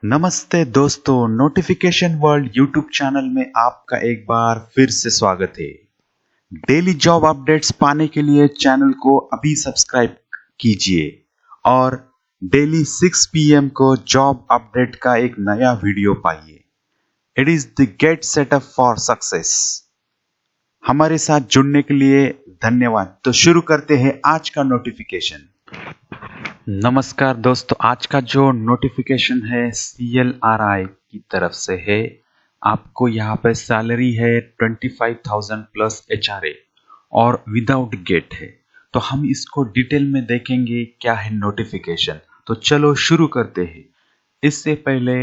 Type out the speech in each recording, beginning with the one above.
नमस्ते दोस्तों, notification world YouTube channel में आपका एक बार फिर से स्वागत है। डेली जॉब अपडेट्स पाने के लिए चैनल को अभी सब्सक्राइब कीजिए और डेली 6 PM को जॉब अपडेट का एक नया वीडियो पाइए। It is the get setup for success. हमारे साथ जुड़ने के लिए धन्यवाद। तो शुरू करते हैं आज का नोटिफिकेशन। नमस्कार दोस्तों, आज का जो नोटिफिकेशन है CLRI की तरफ से है। आपको यहाँ पे सैलरी है 25,000 प्लस HRA और विदाउट गेट है। तो हम इसको डिटेल में देखेंगे क्या है नोटिफिकेशन। तो चलो शुरू करते हैं। इससे पहले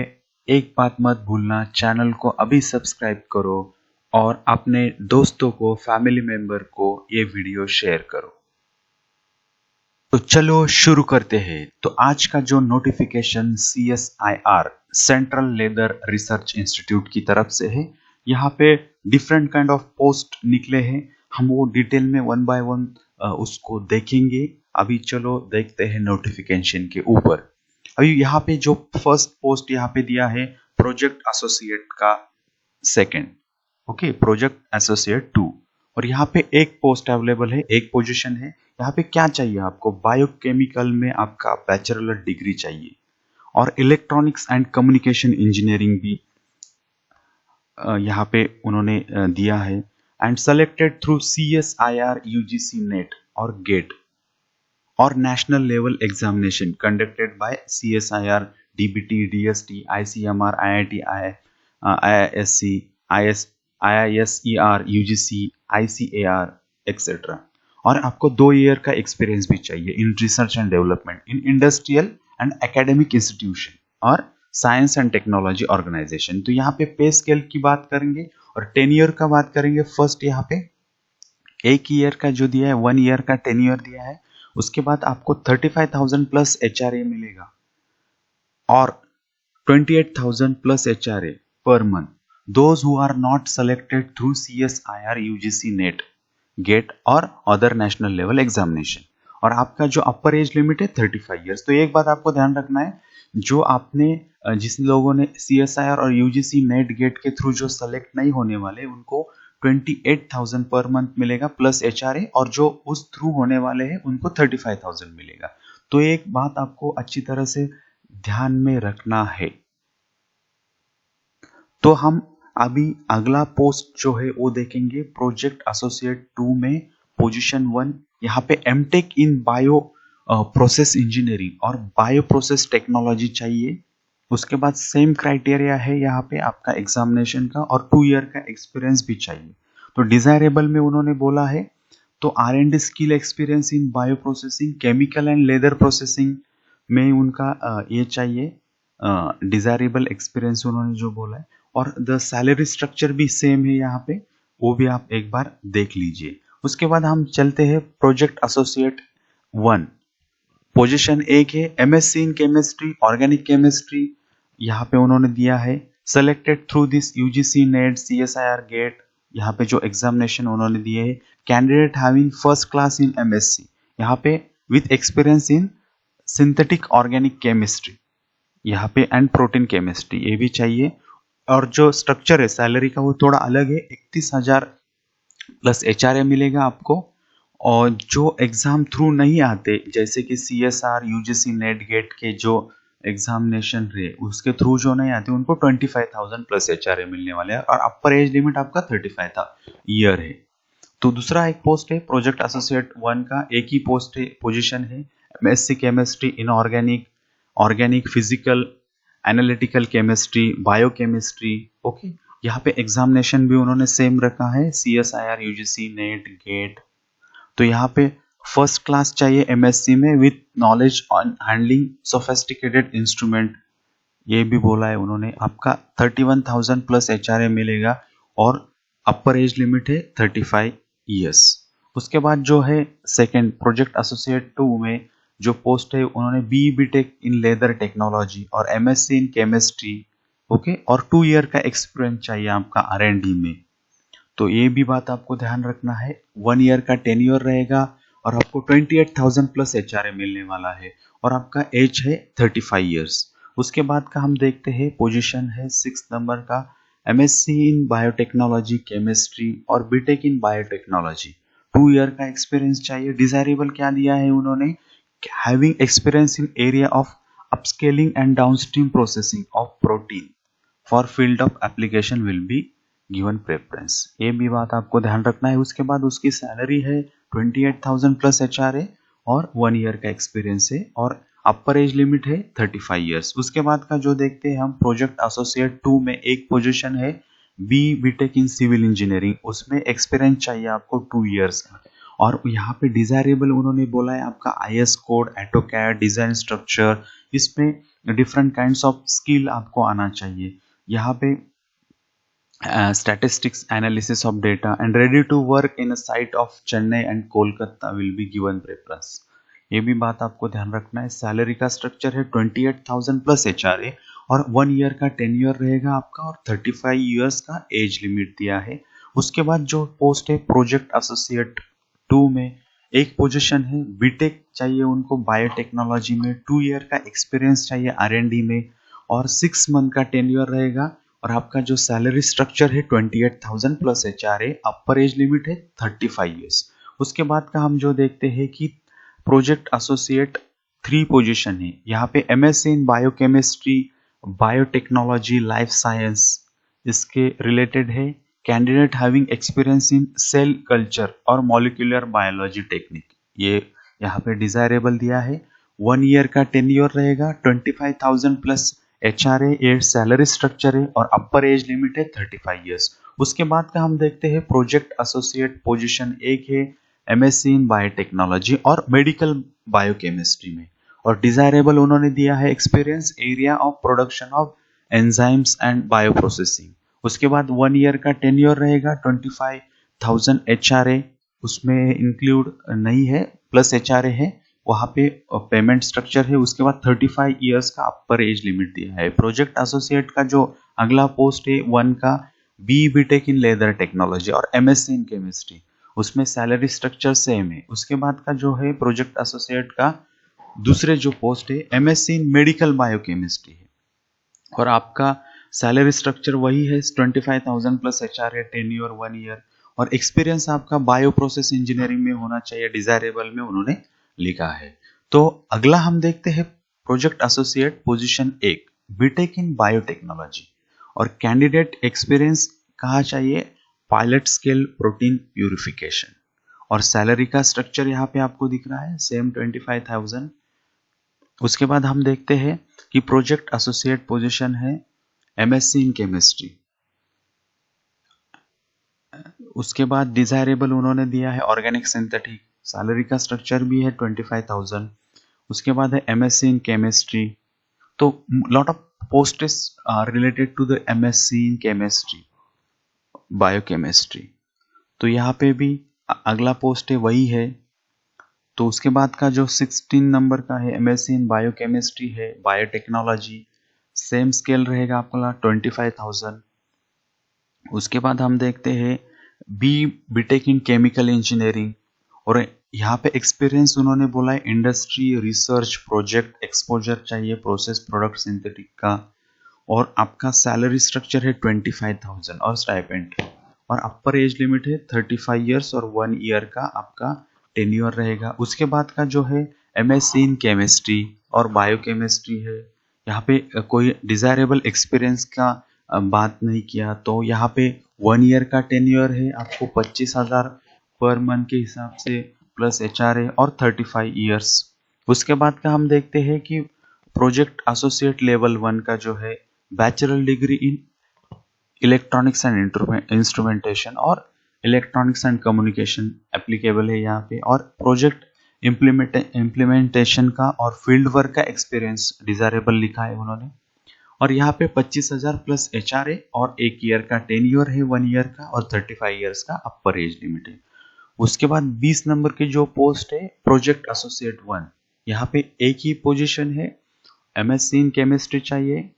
एक बात मत भूलना, चैनल को अभी सब्सक्राइब करो और अपने दोस्तों को, फैमिली मेंबर को ये वीडियो शेयर करो। तो चलो शुरू करते हैं। तो आज का जो notification CSIR central leather research institute की तरफ से है। यहाँ पे डिफरेंट काइंड ऑफ पोस्ट निकले हैं। हम वो डिटेल में वन बाय वन उसको देखेंगे। अभी चलो देखते हैं नोटिफिकेशन के ऊपर। अभी यहाँ पे जो फर्स्ट पोस्ट यहाँ पे दिया है प्रोजेक्ट एसोसिएट का सेकंड, ओके, प्रोजेक्ट एसोसिएट 2। और यहाँ पे एक पोस्ट अवेलेबल है, एक पोजीशन है। यहाँ पे क्या चाहिए आपको? बायोकेमिकल में आपका बैचलर डिग्री चाहिए और इलेक्ट्रॉनिक्स एंड कम्युनिकेशन इंजीनियरिंग भी यहाँ पे उन्होंने दिया है। And selected through CSIR UGC net और गेट और national level examination conducted by CSIR DBT DST ICMR IIT IISC IISER UGC ICAR etcetera. और आपको 2 ईयर का एक्सपीरियंस भी चाहिए in research and development in industrial and academic institution और science and technology organisation. तो यहाँ पे पे स्केल की बात करेंगे और टेन्योर का बात करेंगे। फर्स्ट यहाँ पे 1 ईयर का जो दिया है, 1 ईयर का टेन्योर दिया है। उसके बाद आपको 35,000 प्लस HRA मिलेगा और 28,000 plus HRA per month. Those who are not selected through CSIR UGC NET GATE और अदर नेशनल लेवल एग्जामिनेशन। और आपका जो अपर एज लिमिट है 35 इयर्स। तो एक बात आपको ध्यान रखना है, जो आपने जिस लोगों ने CSIR और UGC नेट गेट के थ्रू जो सेलेक्ट नहीं होने वाले, उनको 28,000 पर मंथ मिलेगा प्लस HRA, और जो उस थ्रू होने वाले हैं उनको 35,000 मिलेगा। तो एक बात आपको अच्छी तरह से ध्यान में रखना है। तो हम अभी अगला पोस्ट जो है वो देखेंगे प्रोजेक्ट एसोसिएट 2 में पोजीशन 1। यहाँ पे MTech in bioprocess engineering और बायो प्रोसेस टेक्नोलॉजी चाहिए। उसके बाद सेम क्राइटेरिया है यहाँ पे आपका एग्जामिनेशन का और 2 ईयर का एक्सपीरियंस भी चाहिए। तो डिजायरेबल में उन्होंने बोला है तो R&D skill experience in bio processing, chemical and leather processing में उनका ये चाहिए डिजायरेबल एक्सपीरियंस उन्होंने जो बोला है। और द सैलरी स्ट्रक्चर भी सेम है यहाँ पे, वो भी आप एक बार देख लीजिए। उसके बाद हम चलते हैं प्रोजेक्ट एसोसिएट 1। पोजीशन 1 है MSc in chemistry, organic chemistry. यहाँ पे उन्होंने दिया है selected through this UGC NET CSIR GATE. यहाँ पे जो एग्जामिनेशन उन्होंने दिए है, candidate having first class in MSc, यहाँ पे with experience in synthetic organic chemistry यहाँ पे एंड प्रोटीन केमिस्ट्री, ये भी चाहिए। और जो स्ट्रक्चर है सैलरी का वो थोड़ा अलग है, 31,000 प्लस HRA मिलेगा आपको। और जो एग्जाम थ्रू नहीं आते, जैसे कि CSR UGC नेट गेट के जो एग्जामिनेशन रहे उसके थ्रू जो नहीं आते, उनको 25,000 प्लस HRA मिलने वाले हैं। और अपर एज लिमिट आपका 35 ईयर है। तो दूसरा एक पोस्ट है प्रोजेक्ट एसोसिएट 1 का, एक ही पोस्ट है, पोजीशन है MSc chemistry in organic physical analytical chemistry, biochemistry. Okay, यहाँ पे एग्जामिनेशन भी उन्होंने सेम रखा है CSIR UGC नेट गेट। तो यहाँ पे फर्स्ट क्लास चाहिए MSc में with knowledge on handling sophisticated instrument, ये भी बोला है उन्होंने। आपका 31,000 प्लस HRA मिलेगा और अपर एज लिमिट है 35 इयर्स। उसके बाद जो है सेकेंड प्रोजेक्ट एसोसिएट 2 में जो पोस्ट है, उन्होंने BE-BTech इन लेदर टेक्नोलॉजी और MSc इन केमिस्ट्री, ओके, और 2 ईयर का एक्सपीरियंस चाहिए आपका R&D में। तो ये भी बात आपको ध्यान रखना है, 1 ईयर का टेन्योर रहेगा और आपको 28,000 प्लस HRA मिलने वाला है और आपका एज है 35 इयर्स। उसके बाद का हम देखते हैं पोजीशन है 6 नंबर का एमएससी इन बायोटेक्नोलॉजी केमिस्ट्री और बीटेक इन बायोटेक्नोलॉजी। 2 ईयर का एक्सपीरियंस चाहिए। डिजायरेबल क्या दिया है उन्होंने, having experience in area of upscaling and downstream processing of protein for field of application will be given preference. ये भी बात आपको ध्यान रखना है। उसके बाद उसकी सैलरी है 28,000 प्लस एचआरए और 1 ईयर का एक्सपीरियंस है और अपर एज लिमिट है 35 ईयर्स। उसके बाद का जो देखते हैं हम प्रोजेक्ट एसोसिएट 2 में एक पोजीशन है B BTech in civil engineering, उसमें एक्सपीरियंस चाहिए आपको 2 ईयर्स का। और यहाँ पे डिजायरेबल उन्होंने बोला है आपका IS code, AutoCAD, design structure, इसमें डिफरेंट काइंड्स ऑफ स्किल आपको आना चाहिए। यहाँ पे statistics analysis of data and ready to work in a site of Chennai and Kolkata will be given preference। ये भी बात आपको ध्यान रखना है। सैलरी का स्ट्रक्चर है 28,000 प्लस एचआरए और 1 ईयर का टेन्योर रहेगा आपका और 35 ईयर्स का एज लिमिट दिया है। उसके बाद जो पोस्ट है प्रोजेक्ट एसोसिएट 2 में एक पोजीशन है बीटेक चाहिए उनको बायोटेक्नोलॉजी में, 2 ईयर का एक्सपीरियंस चाहिए आरएनडी में और 6 मंथ का टेन्योर रहेगा और आपका जो सैलरी स्ट्रक्चर है 28,000 प्लस एचआरए, अपर एज लिमिट है 35 ईयर्स। उसके बाद का हम जो देखते हैं कि प्रोजेक्ट एसोसिएट 3 पोजीशन है। यहाँ पे MSc in biochemistry, biotechnology, life science इसके रिलेटेड है। Candidate having experience in cell culture और मॉलिक्यूलर बायोलॉजी टेक्निक, ये यहाँ पे डिजायरेबल दिया है। 1 ईयर का टेन्योर रहेगा, 25,000 प्लस एचआरए, ये सैलरी स्ट्रक्चर है और अपर एज लिमिट है 35 ईयर्स। उसके बाद का हम देखते हैं प्रोजेक्ट एसोसिएट पोजीशन एक है एमएससी इन बायोटेक्नोलॉजी और मेडिकल बायोकेमिस्ट्री में और डिजायरेबल उन्होंने दिया है experience area of production of enzymes and bioprocessing. उसके बाद 1 ईयर का टेन्योर रहेगा, 25,000 एचआरए उसमें इंक्लूड नहीं है, प्लस एचआरए है, वहाँ पे पेमेंट स्ट्रक्चर है। उसके बाद 35 ईयर्स का अपर एज लिमिट दिया है। प्रोजेक्ट एसोसिएट का जो अगला पोस्ट है 1 का बी बीटेक इन लेदर टेक्नोलॉजी और एमएससी इन केमिस्ट्री, उसमें सैलरी स्ट्रक्चर सेम है। उसके बाद का जो है प्रोजेक्ट एसोसिएट का दूसरे जो पोस्ट है एमएससी इन मेडिकल बायोकेमिस्ट्री है और आपका सैलरी स्ट्रक्चर वही है 25,000 प्लस एचआरए, टेन्योर 1 ईयर और एक्सपीरियंस आपका बायो प्रोसेस इंजीनियरिंग में होना चाहिए, डिजायरेबल में उन्होंने लिखा है। तो अगला हम देखते हैं project associate position 1 BTech in biotechnology और कैंडिडेट एक्सपीरियंस कहा चाहिए पायलट स्केल प्रोटीन प्यूरिफिकेशन और सैलरी का स्ट्रक्चर यहाँ पे आपको दिख रहा है सेम 25,000। उसके बाद हम देखते हैं कि प्रोजेक्ट एसोसिएट पोजीशन है एमएससी इन केमिस्ट्री। उसके बाद डिजायरेबल उन्होंने दिया है ऑर्गेनिक सिंथेटिक, सैलरी का स्ट्रक्चर भी है 25,000। उसके बाद है एमएससी इन केमिस्ट्री। तो lot of posts are related to the MSc in chemistry biochemistry, तो यहाँ पे भी अगला पोस्ट है वही है। तो उसके बाद का जो 16 नंबर का है एमएससी इन बायोकेमिस्ट्री है बायोटेक्नोलॉजी, सेम स्केल रहेगा आपका 25,000। उसके बाद हम देखते हैं B BTech in chemical engineering और यहाँ पे एक्सपीरियंस उन्होंने बोला है इंडस्ट्री रिसर्च प्रोजेक्ट एक्सपोजर चाहिए प्रोसेस प्रोडक्ट सिंथेटिक का और आपका सैलरी स्ट्रक्चर है 25,000 और स्टाइपेंड और अपर एज लिमिट है 35 ईयर्स और 1 ईयर का आपका टेन्योर रहेगा। उसके बाद का जो है एमएससी इन केमिस्ट्री और बायोकेमिस्ट्री है, यहाँ पे कोई डिजायरेबल एक्सपीरियंस का बात नहीं किया, तो यहाँ पे 1 ईयर का टेन्योर है आपको 25,000 पर मंथ के हिसाब से प्लस एचआरए और 35 ईयर्स। उसके बाद का हम देखते हैं कि प्रोजेक्ट एसोसिएट लेवल 1 का जो है bachelor degree in electronics and instrumentation और इलेक्ट्रॉनिक्स एंड कम्युनिकेशन एप्लीकेबल है यहाँ पे और प्रोजेक्ट इम्प्लीमेंटेशन का और फील्ड वर्क का एक्सपीरियंस डिजायरेबल लिखा है उन्होंने और यहाँ पे 25,000 प्लस एचआरए और 1 ईयर का टेन्योर है 1 ईयर का और 35 ईयर्स का अपर एज लिमिट है। उसके बाद 20 नंबर की जो पोस्ट है प्रोजेक्ट एसोसिएट 1, यहाँ पे एक ही पोजीशन है एमएससी इन केमिस्ट्री चाहिए,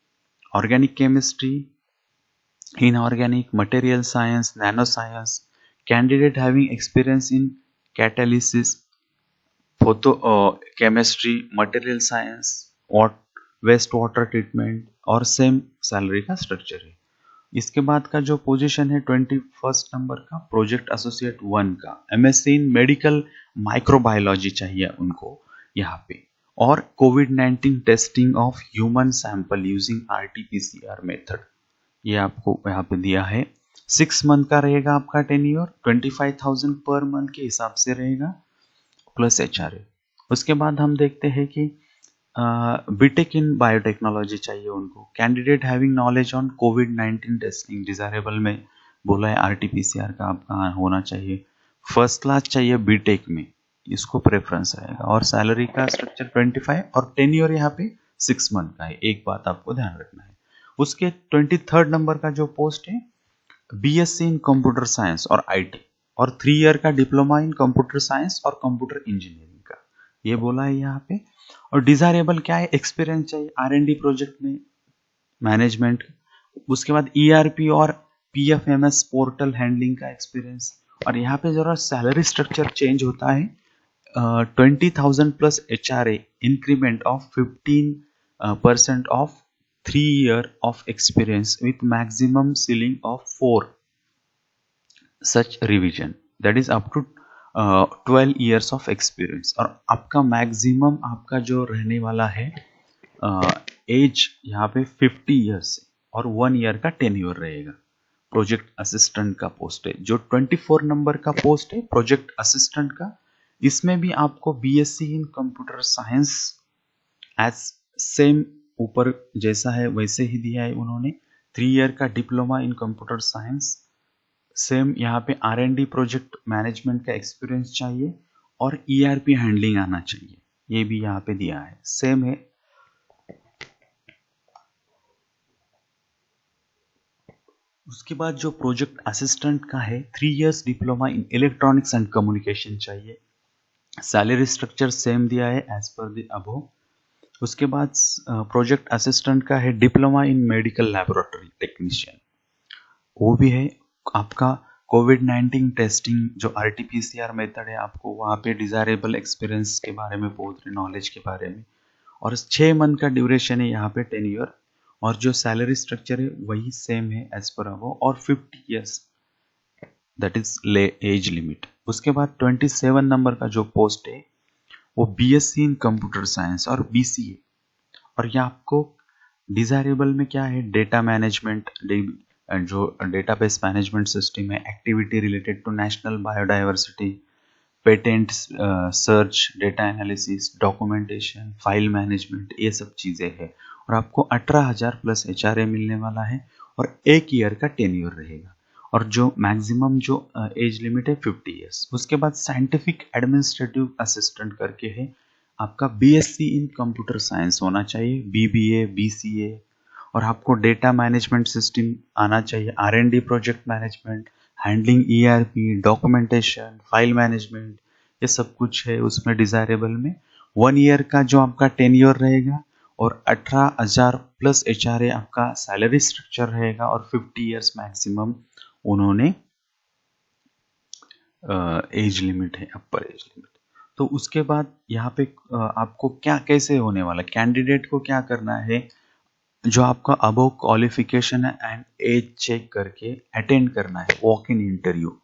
organic chemistry, inorganic, material science, nanoscience, candidate having experience in catalysis, photo chemistry, material science, what waste water treatment और सेम सैलरी का स्ट्रक्चर है। इसके बाद का जो पोजीशन है 21 नंबर का प्रोजेक्ट एसोसिएट 1 का एमएससी इन मेडिकल माइक्रोबायोलॉजी चाहिए उनको यहाँ पे, और कोविड-19 testing of human sample using RTPCR method, ये आपको यहाँ पे दिया है। 6 मंथ का रहेगा आपका टेन्योर, 25,000 पर मंथ के हिसाब से रहेगा प्लस एचआरए। उसके बाद हम देखते हैं कि बीटेक इन बायोटेक्नोलॉजी चाहिए उनको, candidate having knowledge on covid testing desirable में बोला है आरटीपीसीआर का आपका होना चाहिए, फर्स्ट क्लास चाहिए बीटेक में, इसको प्रेफरेंस रहेगा, और सैलरी का स्ट्रक्चर 25 और टेन्योर यहाँ पे 6 मंथ का है, एक बात आपको ध्यान रखना है। उसके 23 नंबर का जो पोस्ट है बीएससी इन कंप्यूटर साइंस और आईटी और 3 ईयर का डिप्लोमा इन कंप्यूटर साइंस और कंप्यूटर इंजीनियरिंग का, ये बोला है यहाँ पे। और डिजायरेबल क्या है, एक्सपीरियंस चाहिए आर&डी प्रोजेक्ट में मैनेजमेंट, उसके बाद ईआरपी और पीएफएमएस पोर्टल हैंडलिंग का एक्सपीरियंस। और यहाँ पे जरा सैलरी स्ट्रक्चर चेंज होता है, 20,000 plus HRA increment of 15% of 3 year of experience with maximum ceiling of 4 such revision, that is up to 12 years of experience. और आपका मैक्सिमम आपका जो रहने वाला है एज यहाँ पे 50 ईयर्स और 1 ईयर का टेन्योर रहेगा। प्रोजेक्ट असिस्टेंट का पोस्ट है जो 24 नंबर का पोस्ट है प्रोजेक्ट असिस्टेंट का, इसमें भी आपको BSc in computer science as same ऊपर जैसा है वैसे ही दिया है उन्होंने, 3 ईयर का diploma in computer science, same यहाँ पे आर&डी प्रोजेक्ट मैनेजमेंट का एक्सपीरियंस चाहिए और ईआरपी हैंडलिंग आना चाहिए, ये भी यहाँ पे दिया है, सेम है। उसके बाद जो प्रोजेक्ट असिस्टेंट का है 3 years diploma in electronics and communication चाहिए, सैलरी स्ट्रक्चर सेम दिया है एज पर द अबव। उसके बाद प्रोजेक्ट असिस्टेंट का है diploma in medical laboratory technician, वो भी है आपका कोविड-19 टेस्टिंग जो आरटीपीसीआर मेथड है, आपको वहाँ पे डिजायरेबल एक्सपीरियंस के बारे में बोल रहे, नॉलेज के बारे में, और 6 मंथ का ड्यूरेशन है यहाँ पे 10 ईयर, और जो सैलरी स्ट्रक्चर है वही सेम है एज पर अबव, और 50 years that is age limit. उसके बाद 27 नंबर का जो पोस्ट है वो बीएससी इन कंप्यूटर साइंस और बीसीए, और ये आपको डिजायरेबल में क्या है, डेटा मैनेजमेंट, जो डेटाबेस मैनेजमेंट सिस्टम है, activity related to national biodiversity, patent search, data analysis, documentation, file management, ये सब चीज़ें हैं, और आपको 18,000 प्लस एचआरए मिलने वाला है और 1 ईयर का टेन्योर रहेगा, और जो मैक्सिमम जो एज लिमिट है 50 ईयर्स। उसके बाद साइंटिफिक एडमिनिस्ट्रेटिव असिस्टेंट करके है, आपका बीएससी इन कंप्यूटर साइंस होना चाहिए, बीबीए, बीसीए, और आपको डेटा मैनेजमेंट सिस्टम आना चाहिए, R and D project management, handling ERP, documentation, file management, ये सब कुछ है उसमें डिजायरेबल में। 1 ईयर का जो आपका टेन्योर रहेगा और 18,000 प्लस एचआरए आपका सैलरी स्ट्रक्चर रहेगा, और 50 ईयर्स मैक्सिमम उन्होंने एज लिमिट है, अपर एज लिमिट। तो उसके बाद यहाँ पे आपको क्या कैसे होने वाला, कैंडिडेट को क्या करना है, जो आपका अबव क्वालिफिकेशन है एंड एज चेक करके अटेंड करना है वॉक इन इंटरव्यू,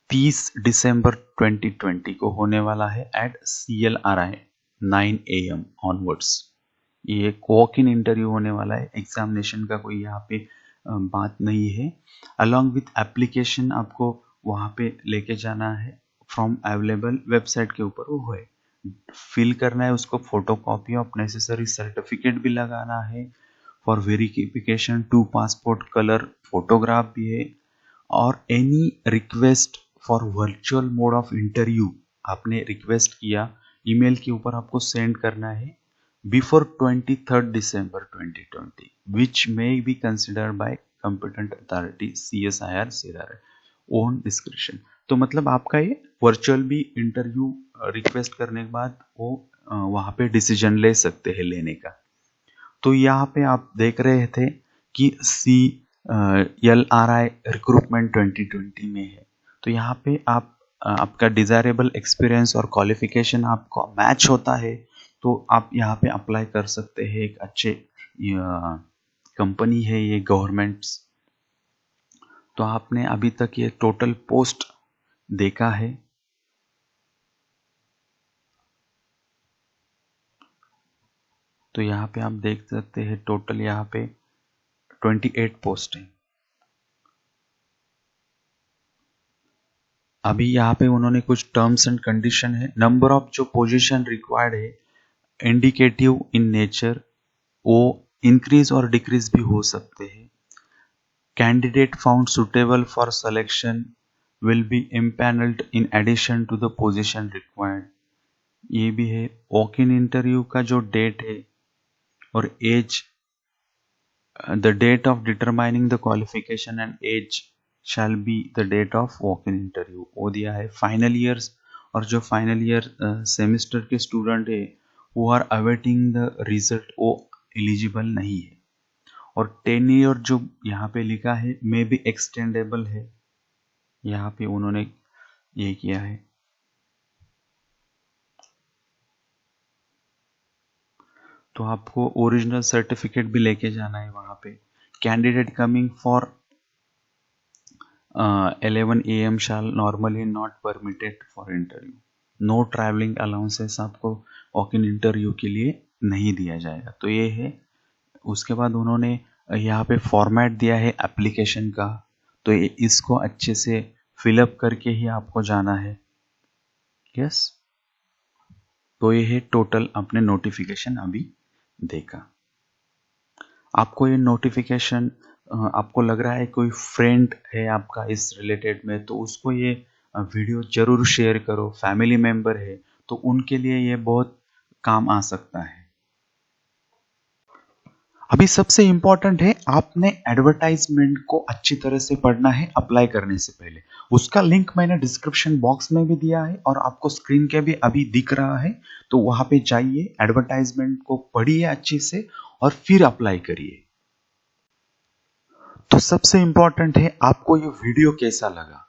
30 दिसंबर 2020 को होने वाला है एट CLRI 9 AM ऑनवर्ड्स। ये एक वॉक इन इंटरव्यू होने वाला है, एग्जामिनेशन का कोई यहाँ पे बात नहीं है। अलॉन्ग विथ एप्लीकेशन आपको वहाँ पे लेके जाना है, फ्रॉम अवेलेबल वेबसाइट के ऊपर वो है, फिल करना है उसको, photo copy of necessary certificate भी लगाना है, for verification 2 passport colour photograph भी है, और any request for virtual mode of interview आपने रिक्वेस्ट किया ईमेल के ऊपर आपको सेंड करना है before 23 December 2020 which may be considered by competent authority CSIR CRR own description. तो मतलब आपका ये वर्चुअल भी इंटरव्यू रिक्वेस्ट करने के बाद वो वहाँ पे डिसीजन ले सकते हैं लेने का। तो यहाँ पे आप देख रहे थे कि CLRI रिक्रूटमेंट 2020 में है, तो यहाँ पे आप आपका डिजायरेबल एक्सपीरियंस और क्वालिफिकेशन आपको मैच होता है तो आप यहाँ पे अप्लाई कर सकते हैं। एक अच्छे कंपनी है ये गवर्नमेंट्स। तो आपने अभी तक ये टोटल पोस्ट देखा है। तो यहाँ पे आप देख सकते हैं टोटल यहाँ पे 28 पोस्ट है। अभी यहाँ पे उन्होंने कुछ टर्म्स एंड कंडीशन है। नंबर ऑफ जो पोजीशन रिक्वायर्ड है इंडिकेटिव इन नेचर, वो इंक्रीज और डिक्रीज भी हो सकते हैं। Candidate found suitable for selection will be empanelled in addition to the position required. ये भी है। वॉक इन इंटरव्यू का जो डेट है और age, the date of determining the qualification and age shall be the date of walk in interview, वो दिया है। फाइनल ईयर्स और जो फाइनल ईयर सेमेस्टर के स्टूडेंट है वो आर अवेटिंग द रिजल्ट, वो एलिजिबल नहीं है। और 10 ईयर जो यहाँ पे लिखा है मे बी एक्सटेंडेबल है, यहाँ पे उन्होंने ये किया है। तो आपको ओरिजिनल सर्टिफिकेट भी लेके जाना है वहाँ पे। Candidate coming for 11 AM shall normally not permitted for interview. Know travelling allowances आपको वॉक इन इंटरव्यू के लिए नहीं दिया जाएगा। तो ये है। उसके बाद उन्होंने यहाँ पे फॉर्मेट दिया है एप्लीकेशन का, तो इसको अच्छे से फिलअप करके ही आपको जाना है। यस। तो ये है टोटल अपने नोटिफिकेशन अभी देखा। आपको ये नोटिफिकेशन आपको लग रहा है कोई फ्रेंड है आपका इस रिलेटेड में, तो उसको ये वीडियो जरूर शेयर करो। फैमिली मेंबर है तो उनके लिए ये बहुत काम आ सकता है। अभी सबसे इंपॉर्टेंट है आपने एडवर्टाइजमेंट को अच्छी तरह से पढ़ना है अप्लाई करने से पहले। उसका लिंक मैंने डिस्क्रिप्शन बॉक्स में भी दिया है और आपको स्क्रीन के भी अभी दिख रहा है। तो वहां पे जाइए, एडवर्टाइजमेंट को पढ़िए अच्छे से और फिर अप्लाई करिए। तो सबसे इंपॉर्टेंट है आपको ये वीडियो कैसा लगा।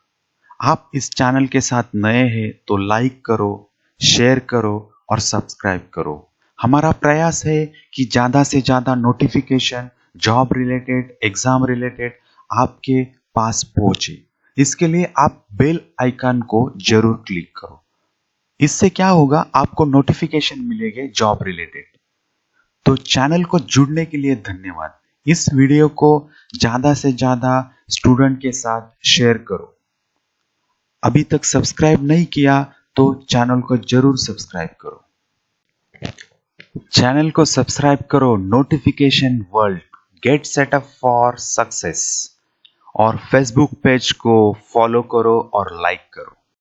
आप इस चैनल के साथ नए हैं तो लाइक करो, शेयर करो और सब्सक्राइब करो। हमारा प्रयास है कि ज्यादा से ज्यादा notification job related, exam related आपके पास पहुंचे। इसके लिए आप बेल आइकन को जरूर क्लिक करो। इससे क्या होगा, आपको नोटिफिकेशन मिलेंगे जॉब रिलेटेड। तो चैनल को जुड़ने के लिए धन्यवाद। इस वीडियो को ज्यादा से ज्यादा स्टूडेंट के साथ शेयर करो। अभी तक सब्सक्राइब नहीं किया तो चैनल को जरूर सब्सक्राइब करो। चैनल को सब्सक्राइब करो। Notification world, get setup for success. और फेसबुक पेज को फॉलो करो और लाइक करो।